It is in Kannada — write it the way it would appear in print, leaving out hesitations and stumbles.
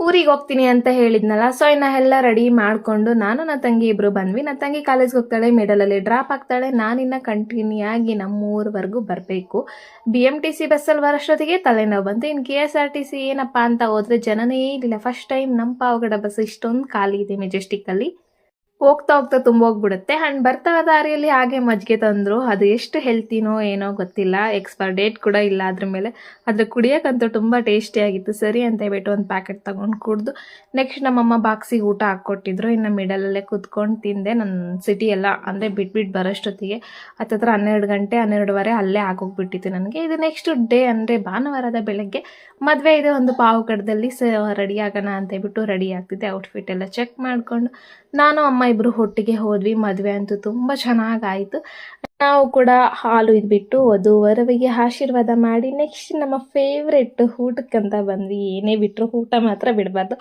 ಊರಿಗೆ ಹೋಗ್ತೀನಿ ಅಂತ ಹೇಳಿದ್ನಲ್ಲ. ಸೊ ಇನ್ನ ಎಲ್ಲ ರೆಡಿ ಮಾಡ್ಕೊಂಡು ನಾನು ನನ್ನ ತಂಗಿ ಇಬ್ರು ಬಂದ್ವಿ. ನನ್ನ ತಂಗಿ ಕಾಲೇಜ್ಗೆ ಹೋಗ್ತಾಳೆ, ಮಿಡಲಲ್ಲಿ ಡ್ರಾಪ್ ಆಗ್ತಾಳೆ. ನಾನಿನ್ನ ಕಂಟಿನ್ಯೂ ಆಗಿ ನಮ್ಮೂರವರೆಗೂ ಬರಬೇಕು. BMTC ಬಸ್ಸಲ್ಲಿ ಬರೋಷ್ಟೊತ್ತಿಗೆ ತಲೆನೋವು ಬಂತು. ಇನ್ನು KSRTC ಏನಪ್ಪ ಅಂತ ಹೋದ್ರೆ ಜನನೇ ಇಲ್ಲ. ಫಸ್ಟ್ ಟೈಮ್ ನಮ್ಮ ಪಾವಗಡ ಬಸ್ ಇಷ್ಟೊಂದು ಖಾಲಿ ಇದೆ ಮೆಜೆಸ್ಟಿಕ್ಕಲ್ಲಿ. ಹೋಗ್ತಾ ಹೋಗ್ತಾ ತುಂಬೋಗ್ಬಿಡುತ್ತೆ. ಆ್ಯಂಡ್ ಬರ್ತಾ ದಾರಿಯಲ್ಲಿ ಹಾಗೆ ಮಜ್ಜಿಗೆ ತಂದರು. ಅದು ಎಷ್ಟು ಹೆಲ್ತಿನೋ ಏನೋ ಗೊತ್ತಿಲ್ಲ, ಎಕ್ಸ್ಪೈರ್ ಡೇಟ್ ಕೂಡ ಇಲ್ಲ ಅದ್ರ ಮೇಲೆ. ಆದರೆ ಕುಡಿಯೋಕ್ಕಂತೂ ತುಂಬ ಟೇಸ್ಟಿಯಾಗಿತ್ತು. ಸರಿ ಅಂತ ಹೇಳ್ಬಿಟ್ಟು ಒಂದು ಪ್ಯಾಕೆಟ್ ತೊಗೊಂಡು ಕುಡಿದು ನೆಕ್ಸ್ಟ್ ನಮ್ಮಮ್ಮ ಬಾಕ್ಸಿಗೆ ಊಟ ಹಾಕ್ಕೊಟ್ಟಿದ್ರು. ಇನ್ನು ಮಿಡಲಲ್ಲೇ ಕುತ್ಕೊಂಡು ತಿಂದೆ. ನನ್ನ ಸಿಟಿ ಎಲ್ಲ ಅಂದರೆ ಬಿಟ್ಬಿಟ್ಟು ಬರೋಷ್ಟೊತ್ತಿಗೆ ಹತ್ತತ್ರ 12 ಗಂಟೆ 12:15 ಅಲ್ಲೇ ಆಗೋಗ್ಬಿಟ್ಟಿತ್ತು ನನಗೆ. ಇದು ನೆಕ್ಸ್ಟ್ ಡೇ ಅಂದರೆ ಭಾನುವಾರದ ಬೆಳಗ್ಗೆ ಮದುವೆ ಇದೆ ಒಂದು ಪಾವಗಡದಲ್ಲಿ. ರೆಡಿ ಆಗೋಣ ಅಂತ ಹೇಳ್ಬಿಟ್ಟು ರೆಡಿ ಆಗ್ತಿದ್ದೆ. ಔಟ್ಫಿಟ್ ಎಲ್ಲ ಚೆಕ್ ಮಾಡಿಕೊಂಡು ನಾನು ಅಮ್ಮ ಇಬ್ಬರು ಒಟ್ಟಿಗೆ ಹೋದ್ವಿ. ಮದುವೆ ಅಂತೂ ತುಂಬ ಚೆನ್ನಾಗಾಯಿತು. ನಾವು ಕೂಡ ಹಾಲು ಇದ್ಬಿಟ್ಟು ವಧುವರವಿಗೆ ಆಶೀರ್ವಾದ ಮಾಡಿ ನೆಕ್ಸ್ಟ್ ನಮ್ಮ ಫೇವ್ರೆಟ್ ಊಟಕ್ಕಂತ ಬಂದ್ವಿ. ಏನೇ ಬಿಟ್ಟರು ಊಟ ಮಾತ್ರ ಬಿಡಬಾರ್ದು.